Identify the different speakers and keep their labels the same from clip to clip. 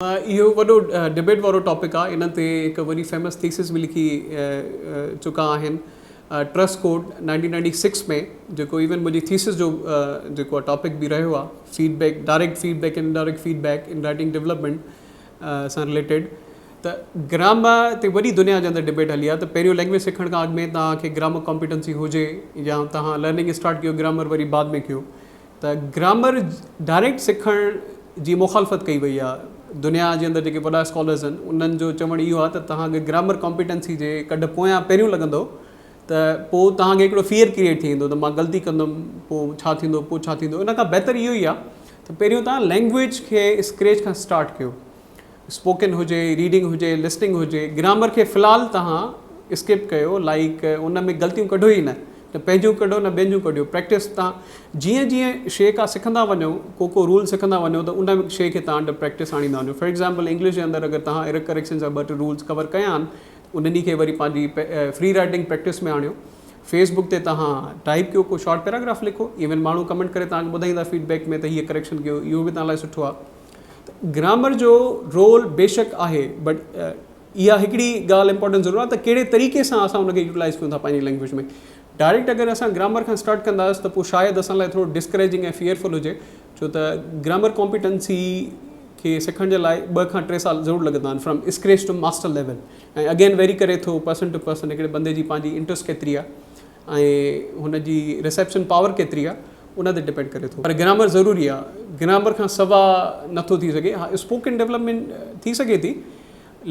Speaker 1: इहो वॾो डिबेट वारो टॉपिक आहे. इन ते हिकु वॾी फेमस थीसिस बि लिखी चुका आहिनि. ट्रस्ट कोड 1996 में जेको इवन मुंहिंजी थीसिस जो जेको आहे टॉपिक बि रहियो आहे, feedback, direct feedback and indirect feedback in writing development सां रिलेटेड. त ग्रामर ते वॾी दुनिया जे अंदरि डिबेट हली आहे त पहिरियों लैंग्वेज सिखण खां अॻु में तव्हांखे ग्रामर कॉम्पिटेंसी हुजे या तव्हां लर्निंग स्टार्ट कयो ग्रामर वरी बाद में कयो. त ग्रामर डायरेक्ट सिखण जी मुखालफ़त कई वई आहे. दुनिया जे अंदरि जेके वॾा स्कॉलर्स आहिनि उन्हनि जो चवणु इहो आहे त तव्हांखे ग्रामर कॉम्पिटेंसी जे कॾहिं पोयां पहिरियों लॻंदो त पोइ तव्हांखे हिकिड़ो फियर क्रिएट थी वेंदो त मां ग़लती कंदुमि, पोइ छा थींदो, पोइ छा थींदो. इन खां बहितर इहो ई आहे त पहिरियों तव्हां लैंग्वेज खे स्क्रैच खां स्टार्ट कयो. स्पोकन हुजे, रीडिंग हुजे, लिसनिंग हुजे, ग्रामर खे फ़िलहालु तव्हां स्किप कयो. लाइक उन में ग़लतियूं कढो ई न पंहिंजूं कढो न ॿियनि जूं कढियो. प्रैक्टिस तव्हां जीअं जीअं शइ का सिखंदा वञो, को रूल सिखंदा वञो त उन शइ खे तव्हां अंडर प्रैक्टिस आणींदा वञो. फॉर एग्ज़ाम्पल इंग्लिश जे अंदरि अगरि तव्हां एरर करेक्शन जा 2-3 रूल्स कवर कया आहिनि, उन्हनि खे वरी पंहिंजी फ्री राइटिंग प्रैक्टिस में आणियो. फेसबुक ते तव्हां टाइप कयो, को शॉर्ट पैराग्राफ लिखो. इवन माण्हू कमेंट करे तव्हांखे ॿुधाईंदा फीडबैक में त हीअ करेक्शन कयो, इहो बि तव्हां लाइ सुठो आहे. ग्रामर जो रोल बेशक आहे, बट इहा हिकिड़ी ॻाल्हि इंपॉर्टेंट ज़रूरु आहे त कहिड़े तरीक़े सां असां उनखे यूटिलाइज़ कयूं था पंहिंजी लैंग्वेज में. डायरेक्ट अगरि असां ग्रामर खां स्टार्ट कंदासीं त पोइ शायदि असां लाइ थोरो डिस्करेजिंग ऐं फियरफुल हुजे, छो त ग्रामर कॉम्पिटेंसी खे सिखण जे लाइ 2 खां 3 साल ज़रूरु लॻंदा आहिनि, from scratch to master level. ऐं अगेन वेरी करे थो पर्सन टू पर्सन, हिकिड़े बंदे जी पंहिंजी इंट्रस्ट केतिरी आहे ऐं हुनजी रिसेप्शन पावर केतिरी आहे, उन ते डिपेंड करे थो. पर ग्रामर ज़रूरी आहे. ग्रामर खां सवा नथो थी सघे. हा, स्पोकन डेवलपमेंट थी सघे थी,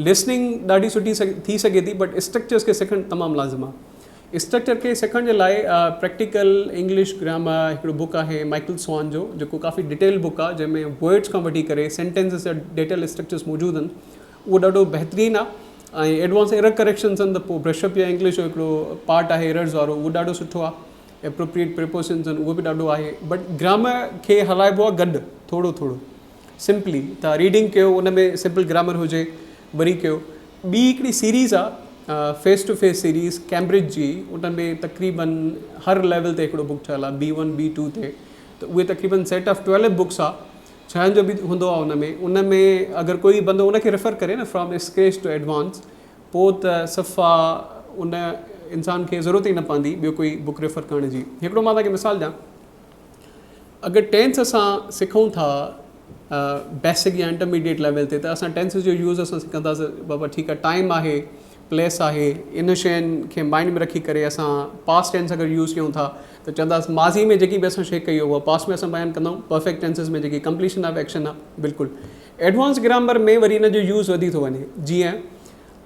Speaker 1: लिसनिंग ॾाढी सुठी थी सघे थी, बट स्ट्रक्चर्स खे सिखणु तमामु लाज़िम आहे. स्ट्रक्चर खे सिखण जे लाइ प्रैक्टिकल इंग्लिश ग्रामर हिकिड़ो बुक आहे माइकल स्वान जो, जेको काफ़ी डिटेल बुक आहे, जंहिंमें वर्ड्स खां वठी करे सेंटेंसिस जा डिटेल स्ट्रक्चर्स मौजूदु आहिनि. उहो ॾाढो बहितरीनु आहे. ऐं एडवांस एरर करेक्शन्स आहिनि त पोइ ब्रशअप या इंग्लिश जो हिकिड़ो पार्ट आहे एरर्स वारो, उहो ॾाढो सुठो आहे. एप्रोप्रिएट प्रिपोजिशन्स आहिनि, उहो बि ॾाढो आहे. बट ग्रामर खे हलाइबो आहे गॾु, थोरो थोरो सिंपली. तव्हां रीडिंग कयो, उन में सिंपल ग्रामर हुजे, वरी कयो. ॿी हिकिड़ी सीरीज़ आहे face to face series Cambridge जी. उन में तक़रीबन हर लेवल ते हिकिड़ो बुक ठहियलु आहे, B1 B2 ते. त उहे तक़रीबन सेट ऑफ 12 बुक्स आहे. 6 जो बि हूंदो आहे उन में अगरि कोई बंदो उनखे रेफर करे न फ्रॉम स्क्रैच टू एडवांस, पोइ त सफ़ा उन इंसान खे ज़रूरत ई न पवंदी ॿियो कोई बुक रेफर करण जी. हिकिड़ो मां तव्हांखे मिसाल ॾियां. अगरि टेंस असां सिखूं था बेसिक या इंटरमीडिएट लेवल ते, त असां टेंसिस जो यूज़ असां सिखंदासीं. बाबा ठीकु आहे, टाइम आहे, प्लेस आहे, इन शयुनि खे माइंड में रखी करे असां पास्ट टेंस अगरि यूज़ कयूं था त चवंदासीं माज़ी में जेकी बि असां शइ कई उहा पास्ट में असां बयानु कंदा आहियूं. परफेक्ट टेंसिस में जेकी कंप्लीशन ऑफ एक्शन आहे, बिल्कुलु. एडवांस ग्रामर में वरी इन जो यूज़ वधी थो वञे. जीअं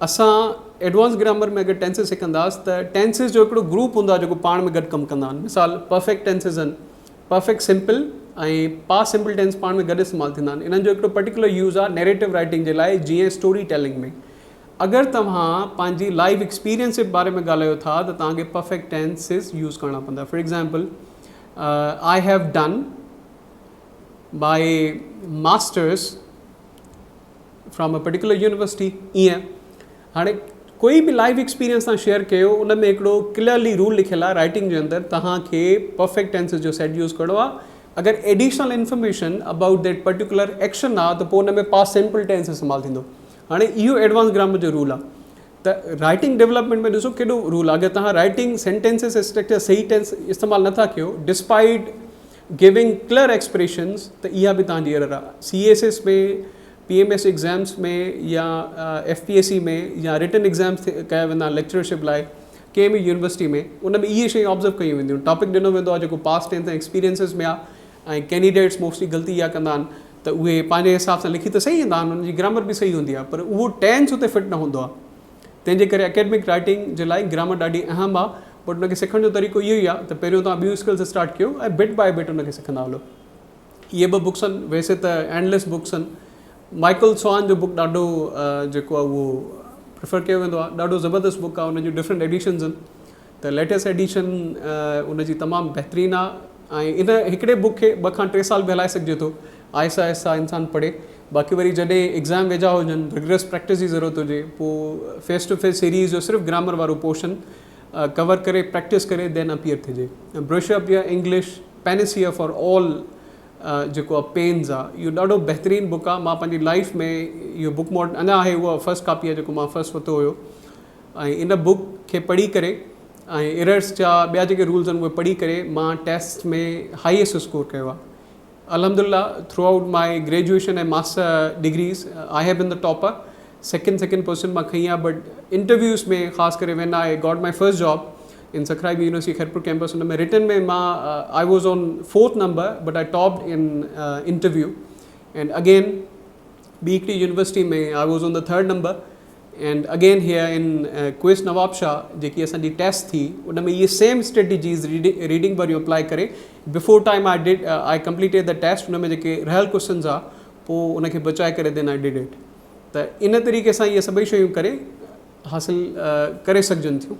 Speaker 1: असां एडवांस ग्रामर में अगरि टेंसिस सिखंदासीं त टेंसिस जो हिकिड़ो ग्रुप हूंदो आहे जेको पाण में गॾु कमु कंदा आहिनि. मिसाल परफेक्ट टेंसिस आहिनि, परफेक्ट सिंपल ऐं पास्ट सिंपल टेंस पाण में गॾु इस्तेमालु थींदा आहिनि. इन्हनि जो हिकिड़ो पर्टिकुलर यूज़ आहे नैरेटिव राइटिंग जे लाइ, जीअं स्टोरी टेलिंग में. अगरि तव्हां पंहिंजी लाइफ एक्सपीरियंस जे बारे में ॻाल्हायो था त तव्हांखे परफेक्ट टेंसिस यूज़ करणा पवंदा. For example, I have done my masters from a particular university. ईअं हाणे कोई बि लाइफ एक्सपीरियंस तव्हां शेयर कयो, उन में हिकिड़ो क्लियरली रूल लिखियलु आहे राइटिंग जे अंदरि, तव्हांखे परफेक्ट टेंसिस जो सेट यूज़ करिणो आहे. अगरि additional information about that particular action आहे त पोइ उन में पास्ट सिंपल टेंस इस्तेमालु थींदो. हाणे इहो एडवांस ग्रामर जो रूल आहे. त राइटिंग डेवलपमेंट में ॾिसो केॾो रूल आहे. अगरि तव्हां राइटिंग सेंटेंसिस स्ट्रक्चर सही टेंस इस्तेमालु नथा कयो, डिस्पाइट गिविंग क्लियर एक्सप्रेशन्स, त इहा बि तव्हांजी एरर आहे. CSS में, PMS एग्ज़ाम्स में या FPSC में या रिटन एग्ज़ाम्स कया वेंदा आहिनि लेक्चरशिप लाइ कंहिं बि यूनिवर्सिटी में, उन में इहे शयूं ऑब्ज़र्व कयूं वेंदियूं. टॉपिक ॾिनो वेंदो आहे जेको पास्ट टेंस ऐं एक्सपीरियंसिस में आहे, ऐं कैंडिडेट्स मोस्टली ग़लती इहा कंदा आहिनि त उहे पंहिंजे हिसाब सां लिखी त सही ईंदा आहिनि, उनजी ग्रामर बि सही हूंदी आहे, पर उहो टेंस उते फिट न हूंदो आहे. तंहिंजे करे एकेडमिक राइटिंग जे लाइ ग्रामर ॾाढी अहम आहे. बट उनखे सिखण जो तरीक़ो इहो ई आहे त पहिरियों तव्हां ॿियूं स्किल्स स्टार्ट कयो ऐं बिट बाय बिट उनखे सिखंदा हलो. इहे 2 बुक्स आहिनि. वैसे त एंडलेस बुक्स आहिनि. माइकल स्वान जो बुक ॾाढो जेको आहे उहो प्रिफर कयो वेंदो आहे. ॾाढो ज़बरदस्त बुक आहे. उन जूं डिफरेंट एडिशन्स आहिनि. त लेटेस्ट एडिशन उनजी तमामु बहितरीनु आहे. ऐं इन हिकिड़े बुक खे 2 खां 3 साल बि हलाए सघिजे थो. आहिस्ता आहिस्ता इंसानु पढ़े. बाक़ी वरी जॾहिं एग्ज़ाम वेझा हुजनि, रिगरस प्रैक्टिस जी ज़रूरत हुजे, पोइ फेस टू फेस सीरीज़ जो सिर्फ़ु ग्रामर वारो पोर्शन कवर करे प्रैक्टिस करे देन अपीयर थिजे. ब्रशअप या इंग्लिश पैनेसिया फॉर ऑल जेको आहे पेन्स आहे, इहो ॾाढो बहितरीनु बुक आहे। मां पंहिंजी लाइफ में इहो बुक मोट अञा आहे, उहा फर्स्ट कापी आहे जेको मां फर्स्ट वरितो हुयो। ऐं इन बुक खे पढ़ी करे ऐं एरर्स जा ॿिया जेके रूल्स आहिनि उहे पढ़ी करे मां टेस्ट में हाईएस्ट स्कोर कयो आहे। अल्हम्दुलिल्लाह throughout my graduation and master degrees I have been the topper. Second position मां खई आहे, बट इंटरव्यूज़ में ख़ासि करे when I got my first job in सखराई यूनिवर्सिटी खैरपुर कैंपस, उन में रिटन में मां I was on 4th number but I topped in interview. And again ॿी हिकिड़ी यूनिवर्सिटी में I was on the 3rd number. And again here in quiz Nawabshah जेकी असांजी टेस्ट थी, उन में इहे सेम स्ट्रेटजीज़ रीडिंग वरी अप्लाई करे before time I completed the test. उन में जेके रहियल क्वेश्चन्स आहे पोइ उनखे बचाए करे देन आई डिड इट। त इन तरीक़े सां इहे सभई शयूं करे हासिलु करे सघजनि थियूं।